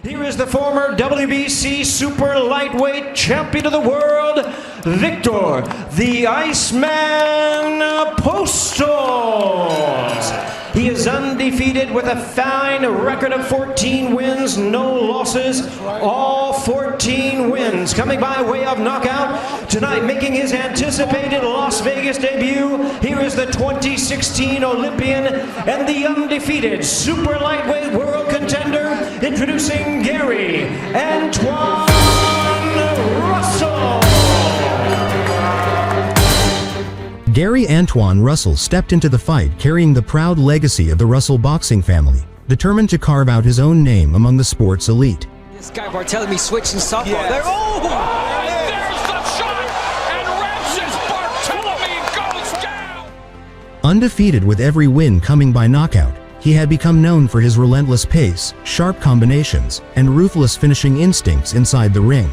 Here is the former WBC super lightweight champion of the world, Viktor the Iceman Postol. He is undefeated with a fine record of 14 wins, no losses, all 14 wins. Coming by way of knockout tonight, making his anticipated Las Vegas debut, here is the 2016 Olympian and the undefeated super lightweight world contender, introducing Gary Antuanne Russell. Gary Antuanne Russell stepped into the fight carrying the proud legacy of the Russell boxing family, determined to carve out his own name among the sport's elite. This guy Barthélemy switching softball. Yeah. There, oh! There's the shot, and Ramses Barthélemy goes down! Undefeated with every win coming by knockout, he had become known for his relentless pace, sharp combinations, and ruthless finishing instincts inside the ring.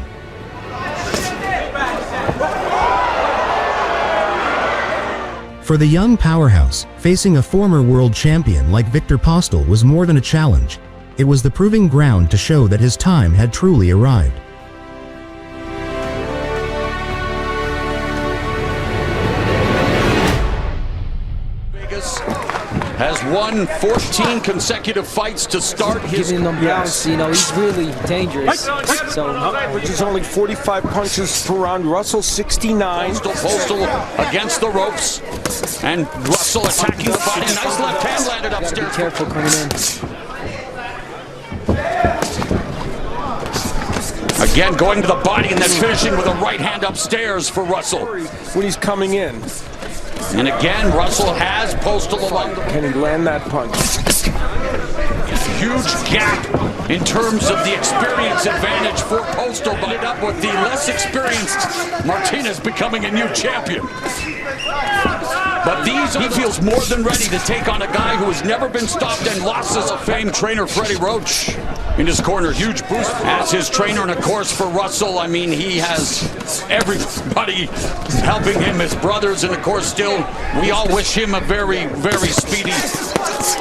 For the young powerhouse, facing a former world champion like Viktor Postol was more than a challenge. It was the proving ground to show that his time had truly arrived. Vegas has won 14 consecutive fights to start his... Giving them bounce, you know, he's really dangerous. So, which is only 45 punches per round. Russell 69. Postol against the ropes, and Russell attacking the body. Nice left hand landed gotta upstairs. be careful coming in. Again, going to the body and then finishing with a right hand upstairs for Russell. When he's coming in. And again, Russell has Postol alone. Can he land that punch? Huge gap in terms of the experience advantage for Postol, but up with the less experienced Martinez becoming a new champion. But he feels more than ready to take on a guy who has never been stopped and lost as a famed trainer, Freddie Roach, in his corner. Huge boost as his trainer, and of course for Russell, I mean, he has everybody helping him, his brothers, and of course still, we all wish him a very, very speedy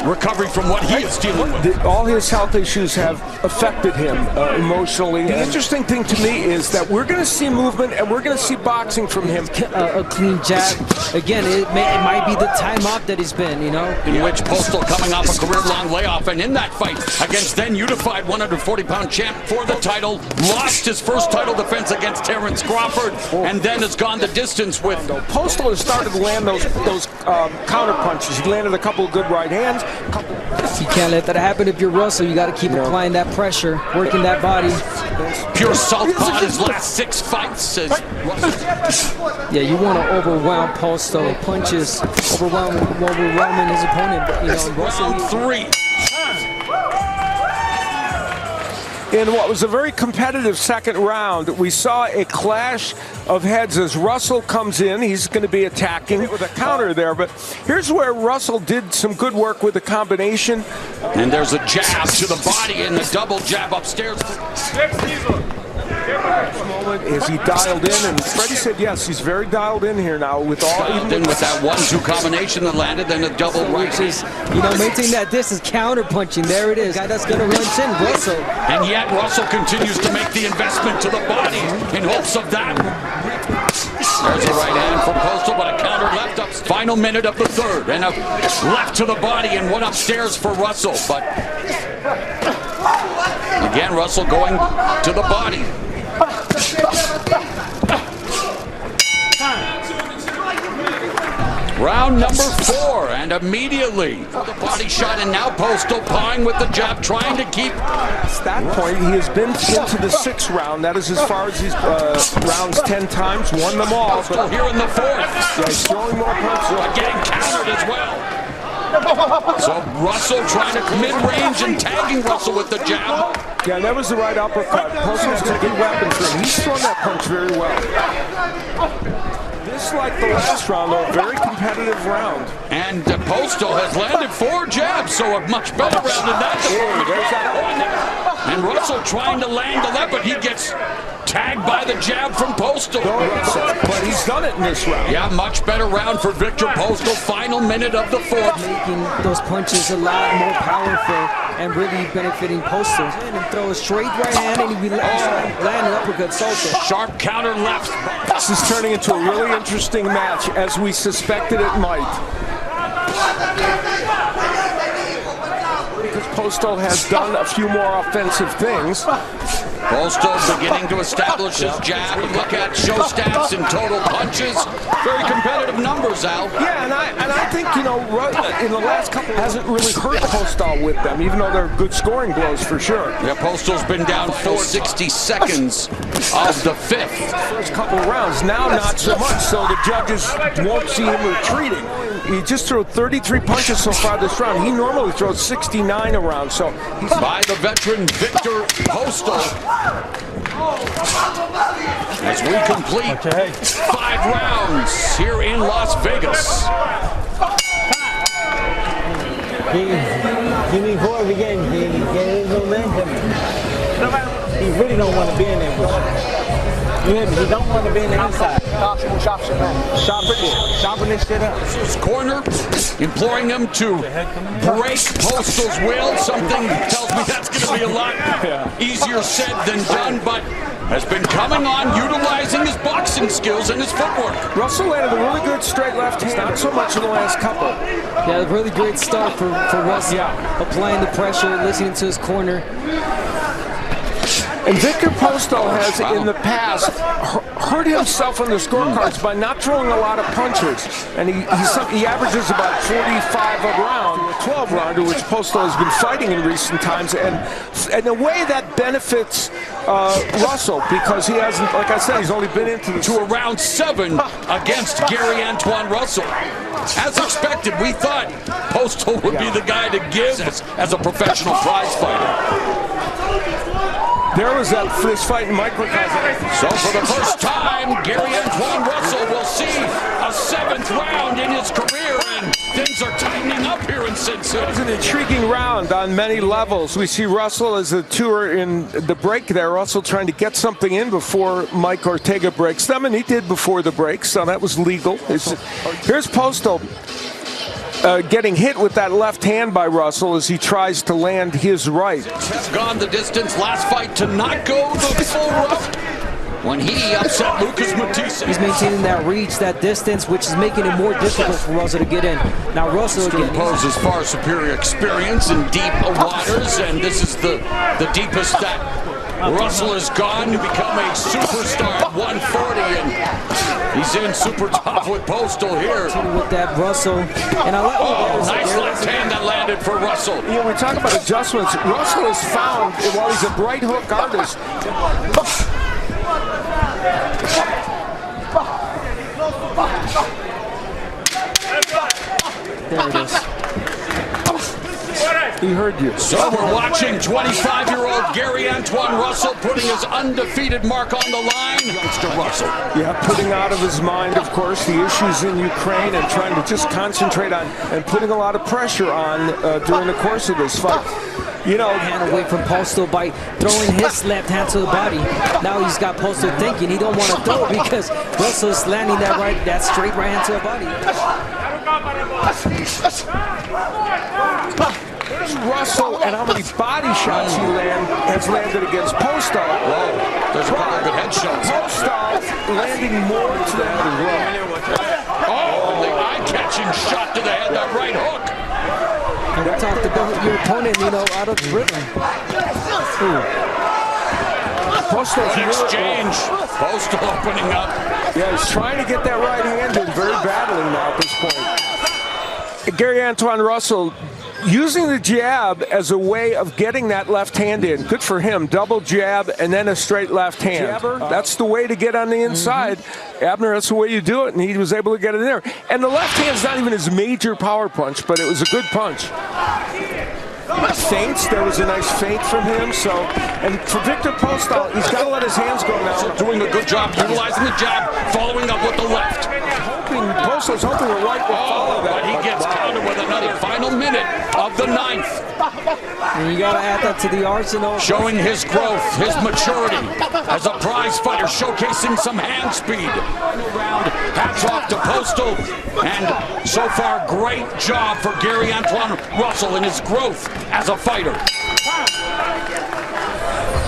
recovery from what he is dealing with. All his health issues have affected him emotionally. The interesting thing to me is that we're going to see movement and we're going to see boxing from him. A clean jab. Again, it might be the time off that he's been, you know. In which Postol coming off a career-long layoff, and in that fight against then unified 140-pound champ for the title, lost his first title defense against Terrence Crawford, and then has gone the distance with... Postol has started to land those counter punches. He landed a couple of good right hands. You can't let that happen if you're Russell. You got to keep applying that pressure, working that body. Pure southpaw in his last 6 fights. Yeah, you want to overwhelm Postol. Punches, overwhelming his opponent. You know, Russell. Round 3. In what was a very competitive second round, we saw a clash of heads as Russell comes in. He's going to be attacking with a counter there, but here's where Russell did some good work with the combination. And there's a jab to the body and the double jab upstairs. Is he dialed in? And Freddie said yes, he's very dialed in here now with all. Dialed in with that 1-2 combination that landed, then a double right. Which is, you know, maintaining that distance, counter punching. There it is. Guy that's going to lunge in, Russell. And yet Russell continues to make the investment to the body in hopes of that. There's a right hand from Postol, but a counter left up. Final minute of the third, and a left to the body and one upstairs for Russell. But again, Russell going to the body. Round number 4, and immediately the body shot, and now Postol pawing with the jab, trying to keep. At that point, he has been into the 6th round. That is as far as he's rounds 10 times, won them all. Postol here in the 4th. Yeah, he's throwing more punches. But getting countered as well. So Russell trying to mid-range and tagging Russell with the jab. Yeah, that was the right uppercut. Postol's a good weapon for him. He's thrown that punch very well. Just like the last round, though, a very competitive round. And Postol has landed 4 jabs, so a much better round than that. And Russell trying to land the left, but he gets tagged by the jab from Postol. But he's done it in this round. Yeah, much better round for Viktor Postol. Final minute of the 4th. Making those punches a lot more powerful. and really benefiting Postol. And throw a straight right hand, and he landed uppercut also. Sharp counter left. This is turning into a really interesting match, as we suspected it might. Because Postol has done a few more offensive things. Postol beginning to establish his jab. Look at show stats and total punches. Very competitive numbers, Al. Yeah, and I think, you know, in the last couple hasn't really hurt Postol with them, even though they're good scoring blows for sure. Yeah, Postol's been down 60 seconds of the fifth. First couple rounds, now not so much, so the judges won't see him retreating. He just threw 33 punches so far this round. He normally throws 69 a round, so he's by the veteran Viktor Postol. As we complete 5 rounds here in Las Vegas. Before we get his momentum, he really don't want to be in there with you. He don't want to be in the inside. Chopping this shit up. His corner imploring him to break Postol's will. Something tells me that's going to be a lot easier said than done, but has been coming on, utilizing his boxing skills and his footwork. Russell landed a really good straight left hand, not so much in the last couple. Yeah, a really great start for Russell. Applying the pressure, listening to his corner. And Viktor Postol has, in the past, hurt himself on the scorecards by not throwing a lot of punches. And he averages about 45 a round, a 12-rounder, which Postol has been fighting in recent times. And in a way that benefits Russell, because he hasn't, like I said, he's only been into a round 7 against Gary Antuanne Russell. As expected, we thought Postol would be the guy to give as a professional prize fighter. There was that fist fight in microcosm. So for the first time, Gary Antuanne Russell will see a 7th round in his career, and things are tightening up here in Sin City. It was an intriguing round on many levels. We see Russell as a tour in the break there. Russell trying to get something in before Mike Ortega breaks them, and he did before the break, so that was legal. Here's Postol. Getting hit with that left hand by Russell as he tries to land his right. Has gone the distance last fight to not go the full run when he upset Lucas Matisse. He's maintaining that reach, that distance, which is making it more difficult for Russell to get in. Now Russell again imposes far superior experience in deep waters, and this is the deepest that Russell has gone to become a superstar at 140, and he's in super tough with Postol here. With that Russell, and nice left hand that landed for Russell. Yeah, we talk about adjustments. Russell has found, while he's a right hook artist, there it is. He heard you. So we're watching 25-year-old Gary Antuanne Russell putting his undefeated mark on the line. Youngster Russell. Yeah, putting out of his mind, of course, the issues in Ukraine and trying to just concentrate on and putting a lot of pressure on during the course of this fight. You know, hand away from Postol by throwing his left hand to the body. Now he's got Postol thinking he don't want to throw because Russell's landing that straight right hand to the body. There's Russell and how many body shots he has landed against Postol. Whoa, there's a couple of good headshots. Postol landing more to the head as well. Oh, the eye-catching shot to the head, that right hook. And we talked about your opponent, out of rhythm. Postol's exchange. Postol opening up. Yeah, he's trying to get that right hand in, very badly now at this point. Gary Antuanne Russell using the jab as a way of getting that left hand in. Good for him. Double jab and then a straight left hand. That's the way to get on the inside. Abner, that's the way you do it, and he was able to get it in there. And the left hand's not even his major power punch, but it was a good punch. Feints, there was a nice feint from him. And for Viktor Postol, he's got to let his hands go now. So doing a good job utilizing the jab, following up with the left. Postol's hoping the right will follow that. But he gets countered with another final minute of the 9th. And you got to add that to the arsenal. Showing his growth, his maturity as a prize fighter, showcasing some hand speed. Final round, hats off to Postol. And so far, great job for Antuanne Russell in his growth as a fighter.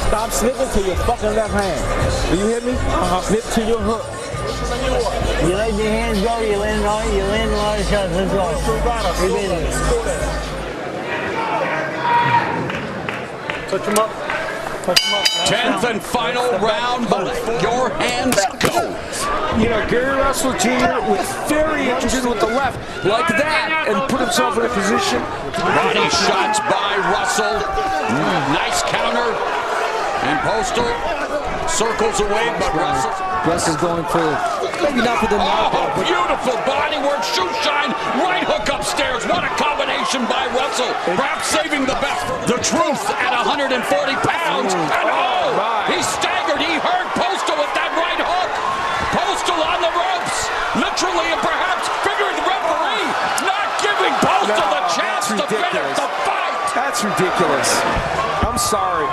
Stop slipping to your fucking left hand. Do you hear me? Slip to your hook. You let your hands go, you land on it, you land a lot of shots, let's go. Touch him up. Touch him up. 10th and final round, your hands go. You know, Gary Russell Jr. was very interested with the left, like that, and put himself in a position. Body shots by Russell. Nice counter. And Postol circles away, but Russell's going for, maybe not for the knockout. Oh, beautiful body work, shoe shine, right hook upstairs. What a combination by Russell. Perhaps saving the best for the truth at 140 pounds. And oh, he staggered. He hurt Postol with that right hook. Postol on the ropes. Literally and perhaps figuring the referee not giving Postol the chance to finish the fight. That's ridiculous. I'm sorry.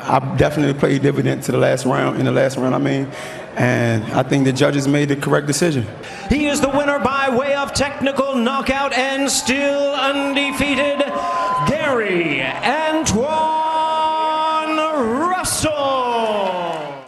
I definitely played dividend to the last round, and I think the judges made the correct decision. He is the winner by way of technical knockout and still undefeated, Gary Antuanne